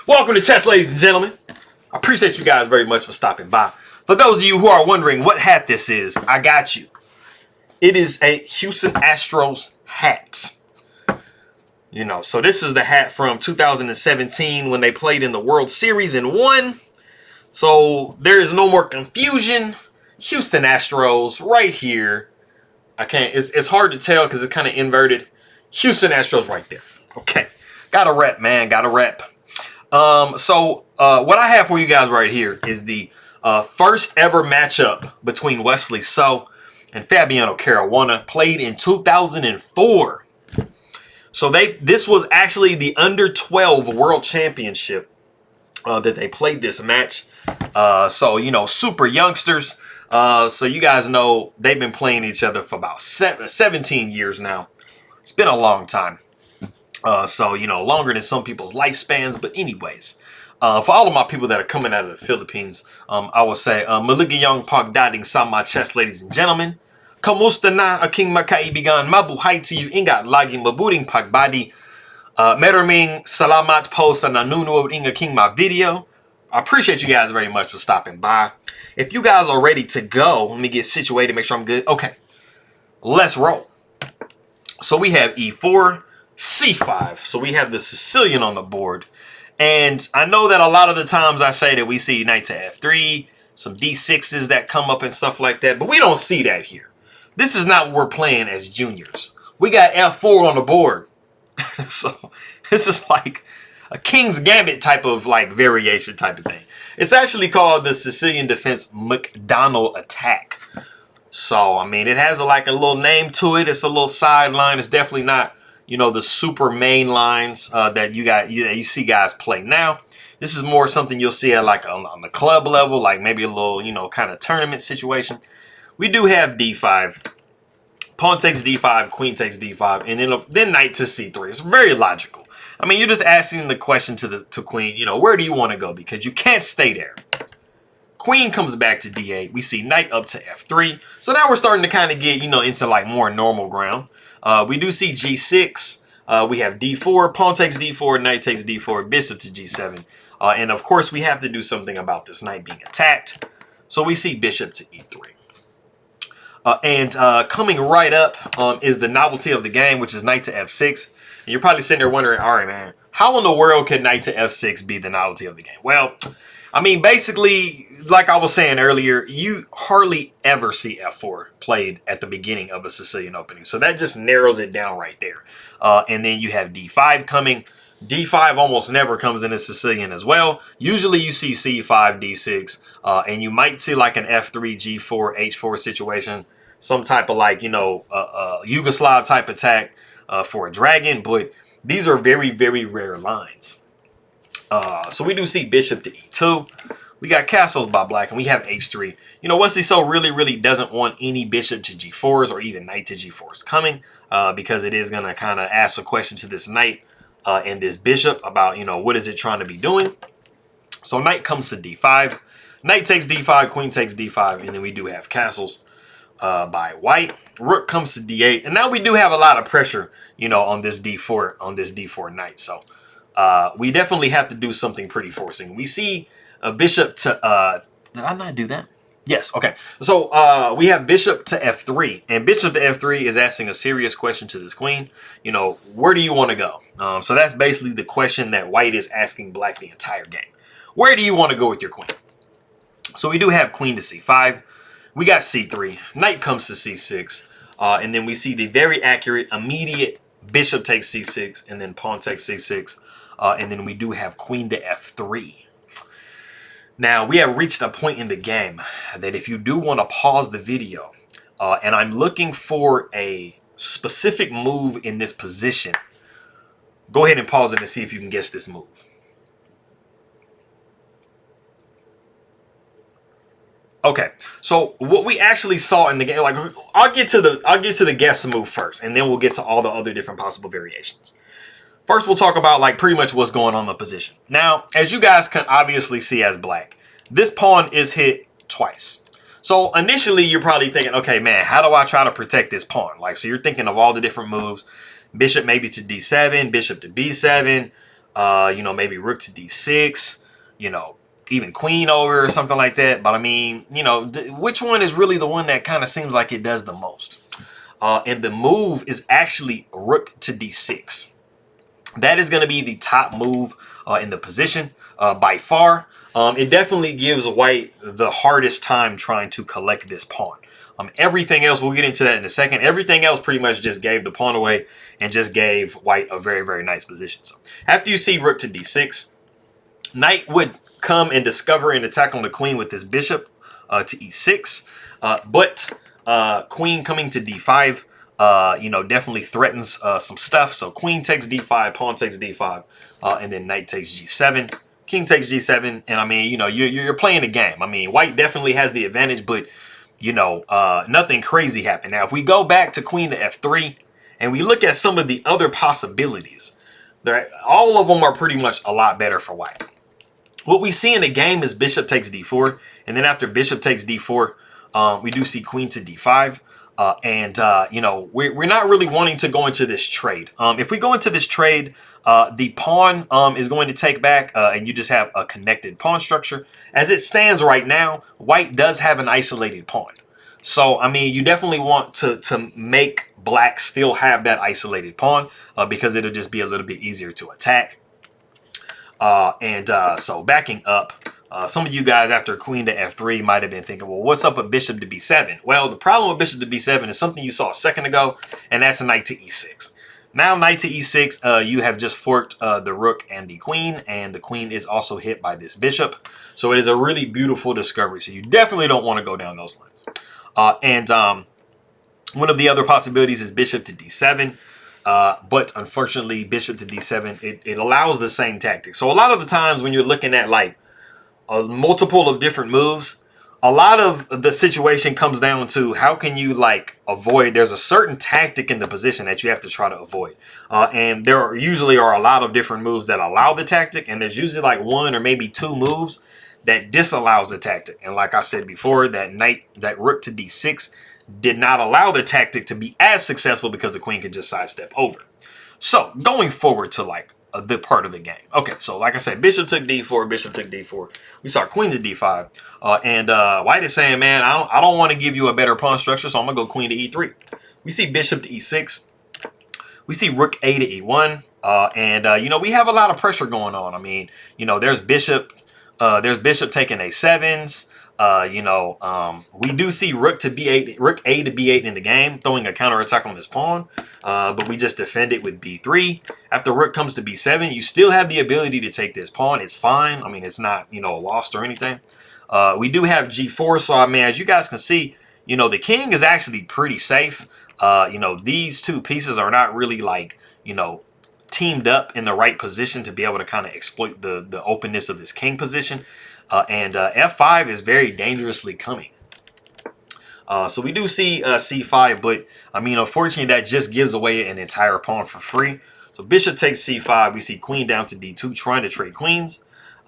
Welcome to chess, ladies and gentlemen. I appreciate you guys very much for stopping by. For those of you who are wondering what hat this is, I got you. It is a Houston Astros hat. You know, so this is the hat from 2017 when they played in the World Series and won. So there is no more confusion. Houston Astros right here. I can't, it's hard to tell because it's kind of inverted. Houston Astros right there. Okay. Gotta rep, man. Gotta rep. What I have for you guys right here is the first ever matchup between Wesley So and Fabiano Caruana, played in 2004. So this was actually the Under-12 World Championship that they played this match. So, you know, super youngsters. So you guys know they've been playing each other for about 17 years now. It's been a long time. So, you know, longer than some people's lifespans. But anyways, for all of my people that are coming out of the Philippines, I will say, maligayang pagdating sa mga chess, ladies and gentlemen. Kamusta na aking makaibigan? Mabuhay to you. Ingat laging mabuting pagbadi. Maraming salamat po sa nanonood ng aking mga video. I appreciate you guys very much for stopping by. If you guys are ready to go, let me get situated, make sure I'm good. Okay, let's roll. So we have E4, C5. So we have the Sicilian on the board. And I know that a lot of the times I say that we see knight to F3, some D6s that come up and stuff like that, but we don't see that here. This is not what we're playing as juniors. We got F4 on the board. So this is like a King's Gambit type of like variation type of thing. It's actually called the Sicilian Defense McDonnell attack. So, I mean, it has like a little name to it. It's a little sideline. It's definitely not, you know, the super main lines that you see guys play now. This is more something you'll see at like on the club level, like maybe a little, you know, kind of tournament situation. We do have D5. Pawn takes D5, queen takes D5, and then knight to C3. It's very logical. I mean, you're just asking the question to queen, you know, where do you want to go? Because you can't stay there. Queen comes back to D8. We see knight up to F3. So now we're starting to kind of get, you know, into like more normal ground. We do see G6. We have D4. Pawn takes D4. Knight takes D4. Bishop to G7. And of course, we have to do something about this knight being attacked. So we see bishop to E3. Coming right up is the novelty of the game, which is knight to F6. And you're probably sitting there wondering, all right, man, how in the world could knight to F6 be the novelty of the game? Well, I mean, basically, like I was saying earlier, you hardly ever see F4 played at the beginning of a Sicilian opening. So that just narrows it down right there. And then you have D5 coming. D5 almost never comes in a Sicilian as well. Usually you see C5, D6, and you might see like an F3, G4, H4 situation. Some type of like, you know, Yugoslav type attack for a dragon. But these are very, very rare lines. So we do see bishop to E2. We got castles by black, and we have H3. You know, Wesley So really doesn't want any bishop to G4s or even knight to G4s coming because it is going to kind of ask a question to this knight and this bishop about, you know, what is it trying to be doing? So knight comes to D5. Knight takes D5, queen takes D5, and then we do have castles by white. Rook comes to D8, and now we do have a lot of pressure, you know, on this D4 knight. So we definitely have to do something pretty forcing. We see a bishop to did I not do that? Yes, okay. So we have bishop to F3, and bishop to F3 is asking a serious question to this queen. You know, where do you want to go? So that's basically the question that white is asking black the entire game. Where do you want to go with your queen? So we do have queen to C5. We got C3. Knight comes to C6. And then we see the very accurate, immediate bishop takes C6, and then pawn takes C6. And then we do have queen to F3. Now, we have reached a point in the game that if you do want to pause the video, and I'm looking for a specific move in this position, go ahead and pause it and see if you can guess this move. Okay, so what we actually saw in the game, like I'll get to the guess move first, and then we'll get to all the other different possible variations. First, we'll talk about like pretty much what's going on in the position. Now, as you guys can obviously see as black, this pawn is hit twice. So initially, you're probably thinking, okay, man, how do I try to protect this pawn? Like, so you're thinking of all the different moves. Bishop maybe to D7, bishop to B7, You know, maybe rook to d6. You know, even queen over or something like that. But I mean, you know, which one is really the one that kind of seems like it does the most? And the move is actually rook to d6. That is going to be the top move in the position by far. It definitely gives white the hardest time trying to collect this pawn. Everything else, we'll get into that in a second. Everything else pretty much just gave the pawn away and just gave white a very, very nice position. So after you see rook to d6, knight would come and discover an attack on the queen with this bishop to e6. But queen coming to d5, you know, definitely threatens some stuff. So queen takes d5, pawn takes d5, and then knight takes g7. King takes g7, and I mean, you know, you're playing the game. I mean, white definitely has the advantage, but, you know, nothing crazy happened. Now, if we go back to queen to f3, and we look at some of the other possibilities, all of them are pretty much a lot better for white. What we see in the game is bishop takes d4, and then after bishop takes d4, we do see queen to d5. You know, we're not really wanting to go into this trade. If we go into this trade, the pawn is going to take back, and you just have a connected pawn structure. As it stands right now, white does have an isolated pawn. So, I mean, you definitely want to make black still have that isolated pawn because it'll just be a little bit easier to attack. So backing up, some of you guys after queen to f3 might have been thinking, well, what's up with bishop to b7? Well, the problem with bishop to b7 is something you saw a second ago, and that's a knight to e6. Now, knight to e6, you have just forked the rook and the queen is also hit by this bishop. So it is a really beautiful discovery. So you definitely don't want to go down those lines. One of the other possibilities is bishop to d7. But unfortunately, bishop to d7, it allows the same tactic. So a lot of the times when you're looking at like a multiple of different moves, a lot of the situation comes down to how can you like avoid, there's a certain tactic in the position that you have to try to avoid. And there usually are a lot of different moves that allow the tactic, and there's usually like one or maybe two moves that disallows the tactic. And like I said before, that rook to d6 did not allow the tactic to be as successful because the queen could just sidestep over. So going forward to like the part of the game. Okay, so like I said, bishop took d4, bishop took d4. We saw queen to d5. White is saying, man, I don't want to give you a better pawn structure, so I'm going to go queen to e3. We see bishop to e6. We see rook a to e1. You know, we have a lot of pressure going on. I mean, you know, there's bishop taking a7s. We do see rook to b8, rook a to b8 in the game, throwing a counterattack on this pawn. But we just defend it with b3. After rook comes to b7, you still have the ability to take this pawn. It's fine. I mean, it's not, you know, lost or anything. We do have g4. So, I mean, as you guys can see, you know, the king is actually pretty safe. You know, these two pieces are not really like, you know, teamed up in the right position to be able to kind of exploit the openness of this king position. F5 is very dangerously coming. So we do see c5, but I mean, unfortunately, that just gives away an entire pawn for free. So bishop takes c5. We see queen down to d2, trying to trade queens.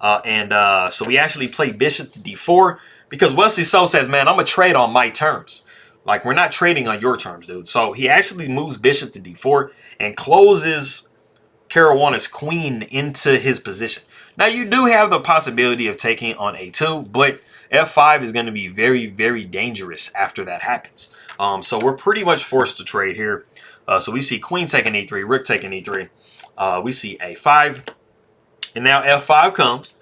So we actually play bishop to d4 because Wesley So says, man, I'm going to trade on my terms. Like, we're not trading on your terms, dude. So he actually moves bishop to d4 and closes Caruana's queen into his position. Now, you do have the possibility of taking on a2, but f5 is going to be very, very dangerous after that happens. So we're pretty much forced to trade here. So we see queen taking e3, rook taking e3. We see a5, and now f5 comes.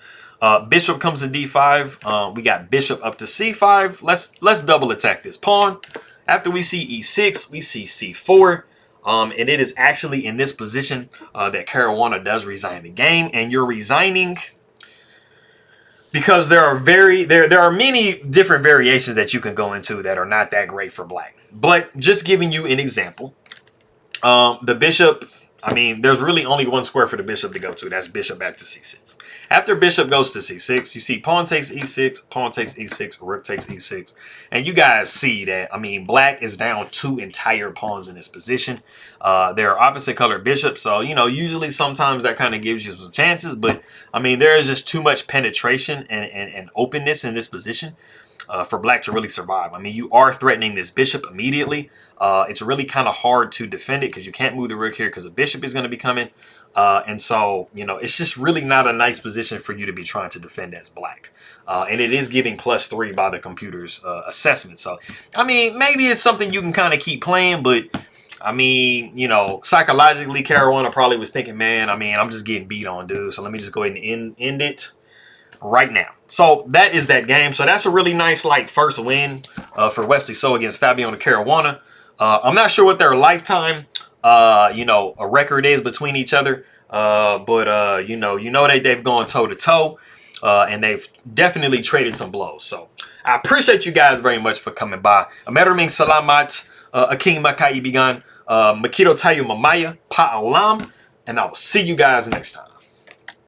Bishop comes to d5. We got bishop up to c5. Let's double attack this pawn. After we see e6, we see c4. And it is actually in this position that Caruana does resign the game, and you're resigning because there are many different variations that you can go into that are not that great for black. But just giving you an example, the bishop, I mean, there's really only one square for the bishop to go to. That's bishop back to c6. After bishop goes to c6, you see pawn takes e6, pawn takes e6, rook takes e6. And you guys see that, I mean, black is down two entire pawns in this position. They're opposite colored bishops. So, you know, usually sometimes that kind of gives you some chances. But, I mean, there is just too much penetration and openness in this position. for black to really survive. I mean, you are threatening this bishop immediately. It's really kind of hard to defend it because you can't move the rook here because the bishop is going to be coming. And so, you know, it's just really not a nice position for you to be trying to defend as black. And it is giving +3 by the computer's assessment. So, I mean, maybe it's something you can kind of keep playing, but I mean, you know, psychologically, Caruana probably was thinking, man, I mean, I'm just getting beat on, dude. So let me just go ahead and end it right now. So that is that game. So that's a really nice, like, first win for Wesley So against Fabiano Caruana. I'm not sure what their lifetime, you know, a record is between each other. But you know they've gone toe-to-toe. And they've definitely traded some blows. So I appreciate you guys very much for coming by. Maraming salamat, aking makaibigan, makito tayo mamaya, paalam, and I will see you guys next time.